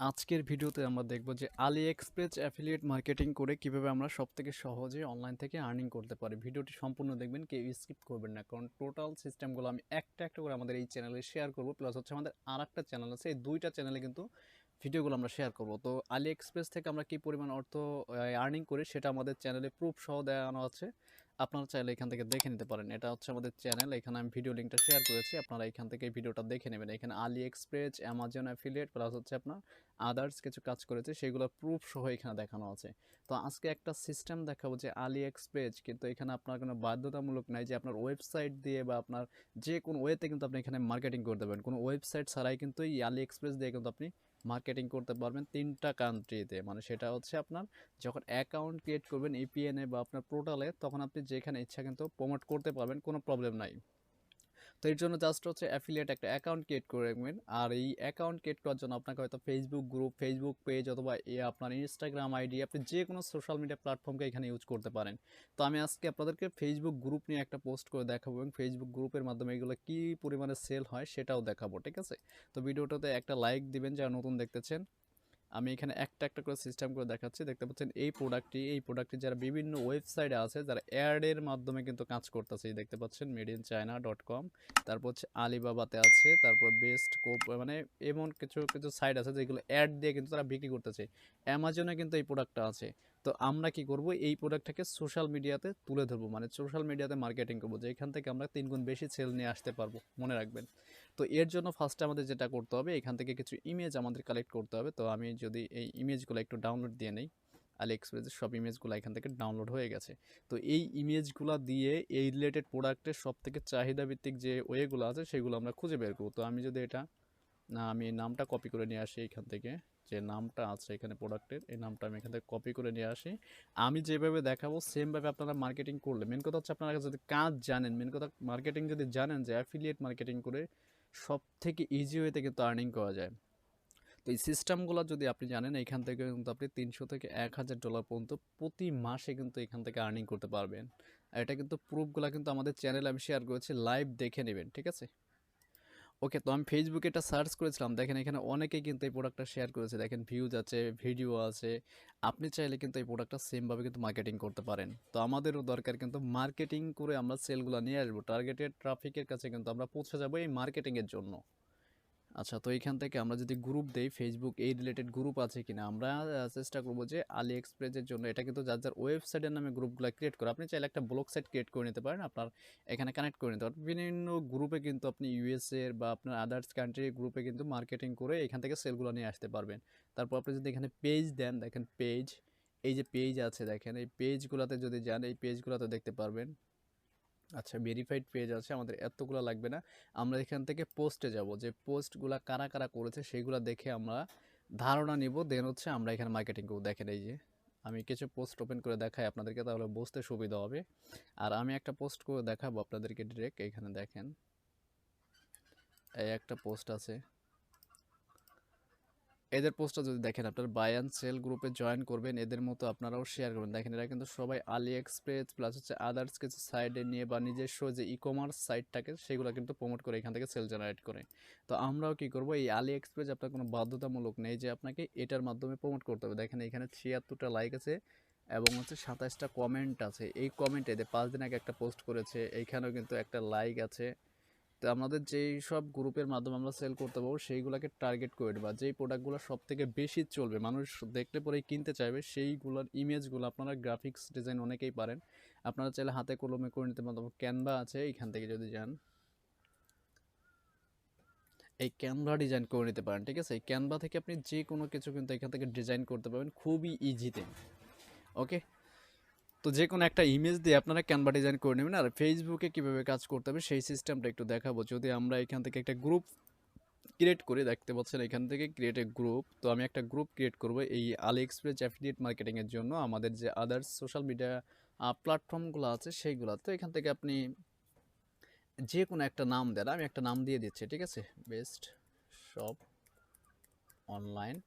আজকের ভিডিওতে আমরা দেখব যে AliExpress অ্যাফিলিয়েট মার্কেটিং করে কিভাবে আমরা সবথেকে সহজে অনলাইন থেকে আর্নিং করতে পারি। ভিডিওটি সম্পূর্ণ দেখবেন, কেউ স্কিপ করবেন না, কারণ টোটাল সিস্টেমগুলো আমি একটা একটা করে আমাদের এই চ্যানেলে শেয়ার করব। প্লাস হচ্ছে আমাদের আরেকটা চ্যানেল আছে, এই দুইটা চ্যানেলে কিন্তু ভিডিওগুলো আমরা শেয়ার করব। তো AliExpress থেকে আমরা কি পরিমাণ অর্থ আর্নিং করি সেটা আমাদের চ্যানেলে প্রুফ সহ দেওয়ানো আছে। আপনারা চাইলে এখান থেকে দেখে নিতে পারেন। এটা হচ্ছে আমাদের চ্যানেল, এখানে আমি ভিডিও লিঙ্কটা শেয়ার করেছি, আপনারা এখান থেকে ভিডিওটা দেখে নেবেন। এখানে AliExpress, অ্যামাজন অ্যাফিলিয়েট প্লাস হচ্ছে আপনার আদার্স কিছু কাজ করেছে, সেগুলো প্রুফ সহ এখানে দেখানো আছে। তো আজকে একটা সিস্টেম দেখাবো যে AliExpress, কিন্তু এখানে আপনার কোনো বাধ্যতামূলক নাই যে আপনার ওয়েবসাইট দিয়ে বা আপনার যে কোনো ওয়েতে কিন্তু আপনি এখানে মার্কেটিং করতে পারেন। কোনো ওয়েবসাইট ছাড়াই কিন্তু এই AliExpress দিয়ে কিন্তু আপনি মার্কেটিং করতে পারবেন 3টা কান্ট্রিতে। মানে সেটা হচ্ছে আপনার যখন অ্যাকাউন্ট ক্রিয়েট করবেন ইপিএনে বা আপনার পোর্টালে, তখন আপনি যেখানে ইচ্ছা কিন্তু প্রমোট করতে পারবেন, কোনো প্রবলেম নাই। তো এর জন্য জাস্ট হচ্ছে অ্যাফিলিয়েট একটা অ্যাকাউন্ট ক্রিয়েট করে রাখবেন। আর এই অ্যাকাউন্ট ক্রিয়েট করার জন্য আপনাকে হয়তো ফেসবুক গ্রুপ, ফেসবুক পেজ অথবা আপনার ইনস্টাগ্রাম আইডি, আপনি যে কোনো সোশ্যাল মিডিয়া প্ল্যাটফর্মকে এখানে ইউজ করতে পারেন। তো আমি আজকে আপনাদেরকে ফেসবুক গ্রুপ নিয়ে একটা পোস্ট করে দেখাবো এবং ফেসবুক গ্রুপের মাধ্যমে এগুলো কী পরিমাণে সেল হয় সেটাও দেখাবো, ঠিক আছে? তো ভিডিওটাতে একটা লাইক দিবেন যারা নতুন দেখতেছেন। আমি এখানে একটা একটা করে সিস্টেম করে দেখাচ্ছি। দেখতে পাচ্ছেন এই প্রোডাক্টটি যারা বিভিন্ন ওয়েবসাইটে আছে, যারা অ্যাডের মাধ্যমে কিন্তু কাজ করতেছে। দেখতে পাচ্ছেন medeinchina.com, তারপর হচ্ছে আলিবাবাতে আছে, তারপর বেস্ট কোপ, মানে এমন কিছু কিছু সাইট আছে যেগুলো অ্যাড দিয়ে কিন্তু তারা বিক্রি করতেছে। অ্যামাজনে কিন্তু এই প্রোডাক্টটা আছে। তো আমরা কি করব, এই প্রোডাক্টটাকে সোশ্যাল মিডিয়াতে তুলে ধরবো, মানে সোশ্যাল মিডিয়াতে মার্কেটিং করবো, যে এখান থেকে আমরা 3 গুণ বেশি সেল নিয়ে আসতে পারবো, মনে রাখবেন। তো এর জন্য ফার্স্টে আমাদের যেটা করতে হবে, এখান থেকে কিছু ইমেজ আমাদের কালেক্ট করতে হবে। তো আমি যদি এই ইমেজগুলো একটু ডাউনলোড দিয়ে নেই, AliExpress সব ইমেজগুলো এখান থেকে ডাউনলোড হয়ে গেছে। তো এই ইমেজগুলো দিয়ে এই রিলেটেড প্রোডাক্টের সব থেকে চাহিদা ভিত্তিক যে ওয়েগুলো আছে সেগুলো আমরা খুঁজে বের করবো। তো আমি যদি এটা আমি নামটা কপি করে নিয়ে আসি এখান থেকে, যে নামটা আছে এখানে প্রোডাক্টের, এই নামটা আমি এখান থেকে কপি করে নিয়ে আসি। আমি যেভাবে দেখাবো সেমভাবে আপনারা মার্কেটিং করলে, মেন কথা হচ্ছে আপনারা যদি কাজ জানেন, মেন কথা মার্কেটিং যদি জানেন, যে অ্যাফিলিয়েট মার্কেটিং করে সব থেকে ইজি ওয়েতে কিন্তু আর্নিং করা যায়। তো এই সিস্টেমগুলো যদি আপনি জানেন, এখান থেকে কিন্তু আপনি 300 থেকে $1000 পর্যন্ত প্রতি মাসে কিন্তু এখান থেকে আর্নিং করতে পারবেন। আর এটা কিন্তু প্রুফগুলো কিন্তু আমাদের চ্যানেলে আমি শেয়ার করেছি, লাইভ দেখে নেবেন, ঠিক আছে? ওকে, তো আমি ফেসবুকে এটা সার্চ করেছিলাম, দেখেন এখানে অনেকেই কিন্তু এই প্রোডাক্টটা শেয়ার করেছে, দেখেন ভিউজ আছে, ভিডিও আছে। আপনি চাইলে কিন্তু এই প্রোডাক্টটা সেমভাবে কিন্তু মার্কেটিং করতে পারেন। তো আমাদেরও দরকার কিন্তু মার্কেটিং করে আমরা সেলগুলো নিয়ে আসবো, টার্গেটেড ট্রাফিকের কাছে কিন্তু আমরা পৌঁছে যাবো এই মার্কেটিংয়ের জন্য। আচ্ছা, তো এইখান থেকে আমরা যদি গ্রুপ দেই, ফেসবুক এই রিলেটেড গ্রুপ আছে কিনা আমরা চেষ্টা করবো যে AliExpress এর জন্য। এটা কিন্তু যার যার ওয়েবসাইটের নামে গ্রুপগুলো ক্রিয়েট করা, আপনি চাইলে একটা ব্লগ সাইট ক্রিয়েট করে নিতে পারেন, আপনার এখানে কানেক্ট করে নিতে পারেন। বিভিন্ন গ্রুপে কিন্তু আপনি ইউএসএ এর বা আপনার আদার্স কান্ট্রির গ্রুপে কিন্তু মার্কেটিং করে এখান থেকে সেলগুলো নিয়ে আসতে পারবেন। তারপর আপনি যদি এখানে পেজ দেন, দেখেন পেজ, এই যে পেজ আছে দেখেন, এই পেজগুলোতে যদি যান, এই পেজগুলোতে দেখতে পারবেন। আচ্ছা, ভেরিফাইড পেজ আছে, আমাদের এতগুলো লাগবে না। আমরা এখান থেকে পোস্টে যাব, যে পোস্টগুলা কারা কারা করেছে সেগুলো দেখে আমরা ধারণা নিব, দেন হচ্ছে আমরা এখানে মার্কেটিং করব। দেখেন এই যে আমি কিছু পোস্ট ওপেন করে দেখাই আপনাদেরকে, তাহলে বুঝতে সুবিধা হবে। আর আমি একটা পোস্ট করে দেখাবো আপনাদেরকে ডিরেক্ট। এখানে দেখেন এই একটা পোস্ট আছে, এদের পোস্টটা যদি দেখেন, আপনার বাই অ্যান্ড সেল গ্রুপে জয়েন করবেন, এদের মতো আপনারাও শেয়ার করবেন। দেখেন এরা কিন্তু সবাই AliExpress প্লাস হচ্ছে আদার্স কিছু সাইডে নিয়ে বা নিজস্ব যে ই কমার্স সাইটটাকে সেগুলো কিন্তু প্রমোট করে এখান থেকে সেল জেনারেট করে। তো আমরাও কি করব, এই AliExpress আপনার কোনো বাধ্যতামূলক নেই যে আপনাকে এটার মাধ্যমে প্রমোট করতে হবে। দেখেন এখানে 76টা লাইক আছে এবং হচ্ছে 27টা কমেন্ট আছে। এই কমেন্টে 5 দিন আগে একটা পোস্ট করেছে, এইখানেও কিন্তু একটা লাইক আছে। তো আমাদের যেই সব গ্রুপের মাধ্যমে আমরা সেল করতে পারবো সেইগুলোকে টার্গেট করে দেবো, যেই প্রোডাক্টগুলো সব থেকে বেশি চলবে, মানুষ দেখলে পরেই কিনতে চাইবে, সেইগুলোর ইমেজগুলো আপনারা গ্রাফিক্স ডিজাইন অনেকেই পারেন, আপনারা চাইলে হাতে কলমে করে নিতে পারেন। ক্যানভা আছে, এইখান থেকে যদি যান, এই ক্যানভা ডিজাইন করে নিতে পারেন, ঠিক আছে? এই ক্যানভা থেকে আপনি যে কোনো কিছু কিন্তু এখান থেকে ডিজাইন করতে পারবেন খুবই ইজিতে। ওকে, তো যে কোনো একটা ইমেজ দিয়ে আপনারা ক্যানভা ডিজাইন করে নেবেন। আর ফেসবুকে কীভাবে কাজ করতে হবে সেই সিস্টেমটা একটু দেখাবো। যদি আমরা এখান থেকে একটা গ্রুপ ক্রিয়েট করে, দেখতে পাচ্ছেন এখান থেকে ক্রিয়েট এ গ্রুপ, তো আমি একটা গ্রুপ ক্রিয়েট করব এই AliExpress অ্যাফিলিয়েট মার্কেটিং এর জন্য, আমাদের যে আদার্স সোশ্যাল মিডিয়া প্ল্যাটফর্মগুলো আছে সেইগুলো। তো এখান থেকে আপনি যে কোনো একটা নাম দেন, আমি একটা নাম দিয়ে দিচ্ছি, ঠিক আছে? Best shop online.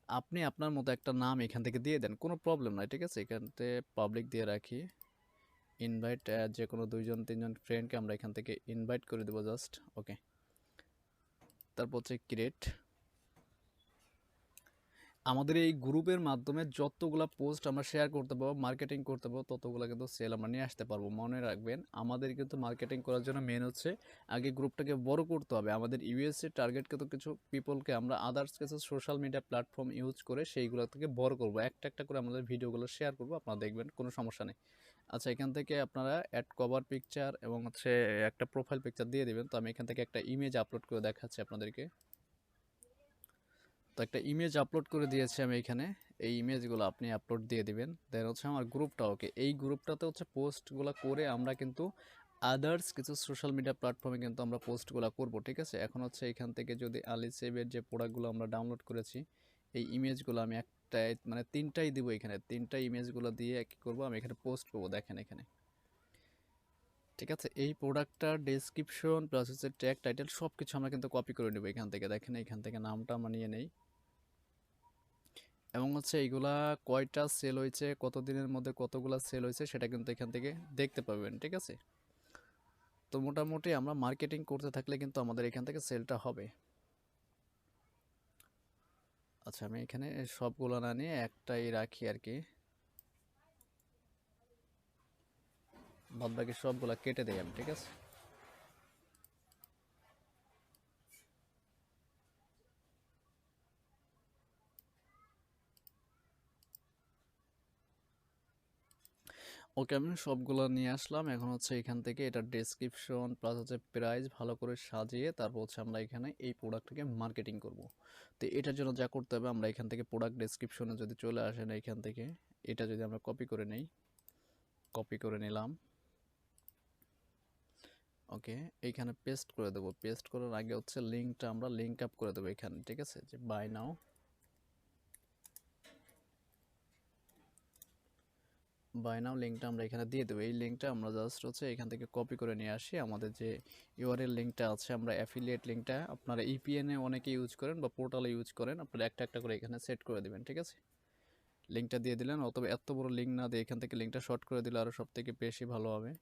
আপনি আপনার মতো একটা নাম এখান থেকে দিয়ে দেন, কোনো প্রবলেম নাই, ঠিক আছে? এখান থেকে পাবলিক দিয়ে রাখি, ইনভাইট যে কোনো 2-3জন ফ্রেন্ডকে আমরা এখান থেকে ইনভাইট করে দেবো জাস্ট। ওকে, তারপর হচ্ছে ক্রিয়েট। আমাদের এই গ্রুপের মাধ্যমে যতগুলা পোস্ট আমরা শেয়ার করতে পারবো, মার্কেটিং করতে পারবো, ততগুলো কিন্তু সেল আমরা নিয়ে আসতে পারবো। মনে রাখবেন, আমাদের কিন্তু মার্কেটিং করার জন্য মেন হচ্ছে আগে গ্রুপটাকে বড় করতে হবে। আমাদের ইউএসএ টার্গেট কিন্তু কিছু পিপলকে আমরা আদার্স কিছু সোশ্যাল মিডিয়া প্ল্যাটফর্ম ইউজ করে সেইগুলো থেকে বড় করবো, একটা একটা করে আমাদের ভিডিওগুলো শেয়ার করবো, আপনারা দেখবেন কোনো সমস্যা নেই। আচ্ছা, এখান থেকে আপনারা অ্যাড কভার পিকচার এবং হচ্ছে একটা প্রোফাইল পিকচার দিয়ে দিবেন। তো আমি এখান থেকে একটা ইমেজ আপলোড করে দেখাচ্ছি আপনাদেরকে। তো একটা ইমেজ আপলোড করে দিয়েছি আমি এখানে। এই ইমেজগুলো আপনি আপলোড দিয়ে দিবেন। দেন হচ্ছে আমার গ্রুপটা ওকে, এই গ্রুপটাতে হচ্ছে পোস্টগুলো করে আমরা কিন্তু আদার্স কিছু সোশ্যাল মিডিয়া প্ল্যাটফর্মে কিন্তু আমরা পোস্টগুলো করব, ঠিক আছে। এখন হচ্ছে এখান থেকে যদি আলিসেভের যে প্রোডাক্টগুলো আমরা ডাউনলোড করেছি, এই ইমেজগুলো আমি একটাই মানে তিনটাই দিব এখানে, তিনটা ইমেজগুলো দিয়ে কি করব, আমি এখানে পোস্ট করব। দেখেন এখানে, ঠিক আছে। এই প্রোডাক্টটার ডেসক্রিপশন প্লাস হচ্ছে ট্যাগ টাইটেল সব কিছু আমরা কিন্তু কপি করে নেব এখান থেকে। দেখেন এখান থেকে নামটা আমরা নিয়ে নেই এবং হচ্ছে এইগুলা কয়টা সেল হয়েছে, কত দিনের মধ্যে কতগুলা সেল হয়েছে সেটা কিন্তু এখান থেকে দেখতে পাবেন, ঠিক আছে। তো মোটামুটি আমরা মার্কেটিং করতে থাকলে কিন্তু আমাদের এখান থেকে সেলটা হবে। আচ্ছা, আমি এখানে সবগুলো না নিয়ে একটাই রাখি আর কি, বাদ বাকি সবগুলা কেটে দেই আমি, ঠিক আছে। ওকে, আমি সবগুলো নিয়ে আসলাম। এখন হচ্ছে এখান থেকে এটা ডেসক্রিপশন প্লাস হচ্ছে প্রাইস ভালো করে সাজিয়ে তারপর হচ্ছে আমরা এখানে এই প্রোডাক্টটাকে মার্কেটিং করব। তো এটার জন্য যা করতে হবে, আমরা এখান থেকে প্রোডাক্ট ডেসক্রিপশনে যদি চলে আসেন এখান থেকে, এটা যদি আমরা কপি করে নেই, কপি করে নিলাম। ওকে, এইখানে পেস্ট করে দেবো। পেস্ট করার আগে হচ্ছে লিঙ্কটা আমরা লিঙ্ক আপ করে দেবো এখানে, ঠিক আছে। যে বাই নাও, বাই নাও লিঙ্কটা আমরা এখানে দিয়ে দেবো। এই লিঙ্কটা আমরা জাস্ট হচ্ছে এখান থেকে কপি করে নিয়ে আসি। আমাদের যে ইউআরএল লিঙ্কটা আছে, আমরা অ্যাফিলিয়েট লিঙ্কটা আপনারা ইপিএনে অনেকে ইউজ করেন বা পোর্টালে ইউজ করেন, আপনারা একটা একটা করে এখানে সেট করে দেবেন, ঠিক আছে। লিঙ্কটা দিয়ে দিলেন, অথবা এত বড় লিঙ্ক না দিয়ে এখান থেকে লিঙ্কটা শর্ট করে দিলে আরও সব থেকে বেশি ভালো হবে।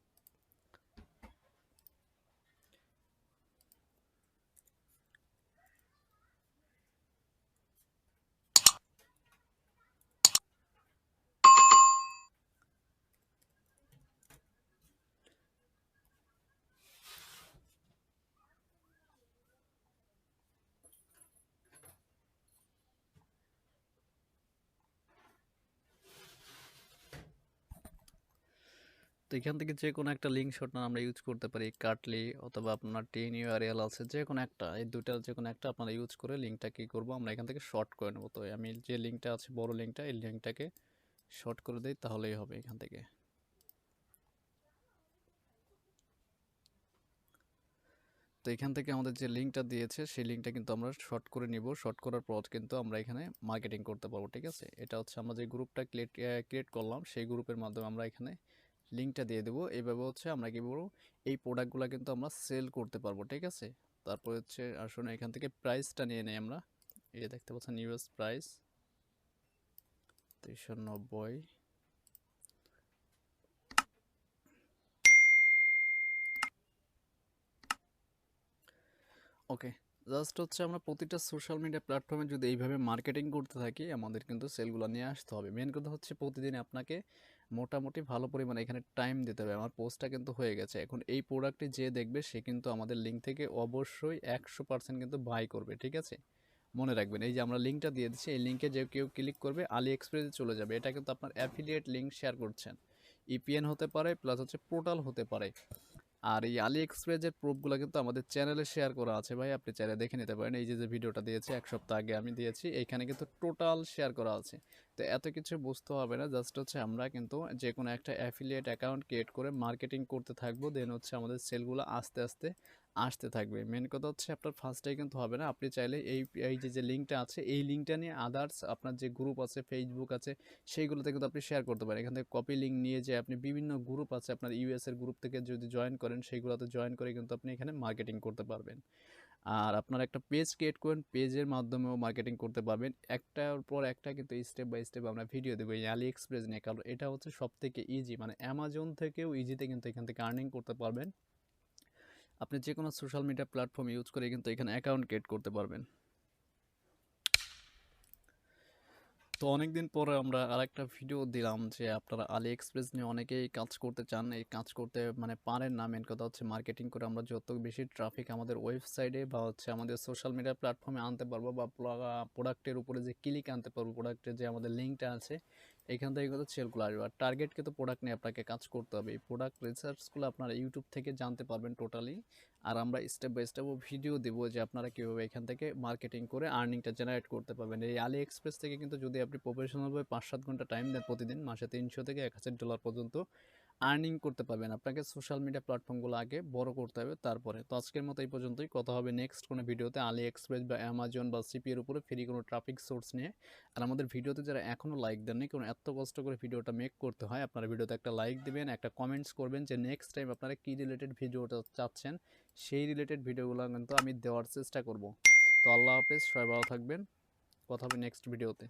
তো এখান থেকে যে কোনো একটা লিঙ্ক শর্ট আমরা ইউজ করতে পারি, কাটলি অথবা আপনার টেন ইউআরএল আছে, যে কোনো একটা, এই দুটার যে কোনো একটা আপনারা ইউজ করে লিঙ্কটা কী করবো, আমরা এখান থেকে শর্ট করে নেবো। তো আমি যে লিঙ্কটা আছে বড় লিঙ্কটা, এই লিঙ্কটাকে শর্ট করে দিই, তাহলেই হবে এখান থেকে। তো এখান থেকে আমাদের যে লিঙ্কটা দিয়েছে সেই লিঙ্কটা কিন্তু আমরা শর্ট করে নিব। শর্ট করার পর কিন্তু আমরা এখানে মার্কেটিং করতে পারবো, ঠিক আছে। এটা হচ্ছে আমরা যে গ্রুপটা ক্রিয়েট করলাম সেই গ্রুপের মাধ্যমে আমরা এখানে লিঙ্কটা দিয়ে দেবো। এইভাবে হচ্ছে আমরা কি বলবো, এই প্রোডাক্টগুলো কিন্তু আমরা সেল করতে পারবো, ঠিক আছে। তারপর হচ্ছে আসুন এখান থেকে প্রাইসটা নিয়ে নেই আমরা। এই যে দেখতে পাচ্ছেন ইউএস প্রাইস 390। ওকে, জাস্ট হচ্ছে আমরা প্রতিটা সোশ্যাল মিডিয়া প্ল্যাটফর্মে যদি এইভাবে মার্কেটিং করতে থাকি, আমাদের কিন্তু সেলগুলো নিয়ে আসতে হবে। মেন কথা হচ্ছে প্রতিদিন আপনাকে মোটামুটি ভালো পরিমাণে এখানে টাইম দিতে হবে। আমার পোস্টটা কিন্তু হয়ে গেছে। এখন এই প্রোডাক্টটি যে দেখবে সে কিন্তু আমাদের লিঙ্ক থেকে অবশ্যই 100% কিন্তু বাই করবে, ঠিক আছে। মনে রাখবেন, এই যে আমরা লিঙ্কটা দিয়ে দিচ্ছি, এই লিঙ্কে যে কেউ ক্লিক করবে আলি এক্সপ্রেসে চলে যাবে। এটা কিন্তু আপনার অ্যাফিলিয়েট লিঙ্ক শেয়ার করছেন, ইপিএন হতে পারে প্লাস হচ্ছে পোর্টাল হতে পারে। আর এই আলি এক্সপ্রেসের প্রুফগুলো কিন্তু আমাদের চ্যানেলে শেয়ার করা আছে ভাই, আপনি চাইলে দেখে নিতে পারেন। এই যে যে ভিডিওটা দিয়েছি 1 সপ্তাহ আগে আমি দিয়েছি, এইখানে কিন্তু টোটাল শেয়ার করা আছে। তো এত কিছু বুঝতে হবে না, জাস্ট হচ্ছে আমরা কিন্তু যে কোনো একটা অ্যাফিলিয়েট অ্যাকাউন্ট ক্রিয়েট করে মার্কেটিং করতে থাকবো। দেন হচ্ছে আমাদের সেলগুলো আস্তে আস্তে আসতে থাকবে। মেন কথা হচ্ছে আপনার ফার্স্টে কিন্তু হবে না, আপনি চাইলে এই এই যে যে লিঙ্কটা আছে এই লিঙ্কটা নিয়ে আদার্স আপনার যে গ্রুপ আছে, ফেসবুক আছে, সেইগুলোতে কিন্তু আপনি শেয়ার করতে পারেন। এখান থেকে কপি লিঙ্ক নিয়ে যে আপনি বিভিন্ন গ্রুপ আছে আপনার ইউএস এর গ্রুপ থেকে যদি জয়েন করেন, সেইগুলোতে জয়েন করে কিন্তু আপনি এখানে মার্কেটিং করতে পারবেন। আর আপনার একটা পেজ ক্রিয়েট করেন, পেজের মাধ্যমেও মার্কেটিং করতে পারবেন। একটার পর একটা কিন্তু স্টেপ বাই স্টেপ আমরা ভিডিও দেবো এই আলি এক্সপ্রেস নিয়ে, কারণ এটা হচ্ছে সব থেকে ইজি, মানে অ্যামাজন থেকেও ইজিতে কিন্তু এখান থেকে আর্নিং করতে পারবেন। আপনি যে কোনো সোশ্যাল মিডিয়া প্ল্যাটফর্ম ইউজ করে কিন্তু এখানে অ্যাকাউন্ট ক্রিয়েট করতে পারবেন। তো অনেকদিন পরে আমরা আরেকটা ভিডিও দিলাম যে আপনারা আলি এক্সপ্রেস নিয়ে অনেকেই কাজ করতে চান, এই কাজ করতে মানে পারেন না। মেন কথা হচ্ছে মার্কেটিং করে আমরা যত বেশি ট্রাফিক আমাদের ওয়েবসাইটে বা হচ্ছে আমাদের সোশ্যাল মিডিয়া প্ল্যাটফর্মে আনতে পারবো, বা প্রোডাক্টের উপরে যে ক্লিক আনতে পারবো, প্রোডাক্টের যে আমাদের লিঙ্কটা আছে এখান থেকে কিন্তু সেলগুলো আসবে। আর টার্গেট কিন্তু প্রোডাক্ট নিয়ে আপনাকে কাজ করতে হবে। এই প্রোডাক্ট রিসার্চগুলো আপনারা ইউটিউব থেকে জানতে পারবেন টোটালি। আর আমরা স্টেপ বাই স্টেপ ভিডিও দেবো যে আপনারা কীভাবে এখান থেকে মার্কেটিং করে আর্নিংটা জেনারেট করতে পারবেন। এই আলি এক্সপ্রেস থেকে কিন্তু যদি আপনি প্রফেশনালভাবে 5-7 ঘন্টা টাইম দেন প্রতিদিন, মাসে 300 থেকে $1000 পর্যন্ত আর্নিং করতে পারবেন। আপনাকে সোশ্যাল মিডিয়া প্ল্যাটফর্মগুলো আগে বড় করতে হবে, তারপরে। তো আজকের মতো এই পর্যন্তই। কথা হবে নেক্সট কোনো ভিডিওতে আলি এক্সপ্রেস বা অ্যামাজন বা সিপি এর উপরে ফ্রি কোনো ট্রাফিক সোর্স নিয়ে। আর আমাদের ভিডিওতে যারা এখনও লাইক দেননি, কারণ এত কষ্ট করে ভিডিওটা মেক করতে হয়, আপনারা ভিডিওতে একটা লাইক দিবেন, একটা কমেন্টস করবেন যে নেক্সট টাইম আপনারা কী রিলেটেড ভিডিওটা চাচ্ছেন, সেই রিলেটেড ভিডিওগুলো কিন্তু আমি দেওয়ার চেষ্টা করব। তো আল্লাহ হাফেজ, সবাই ভালো থাকবেন। কথা হবে নেক্সট ভিডিওতে।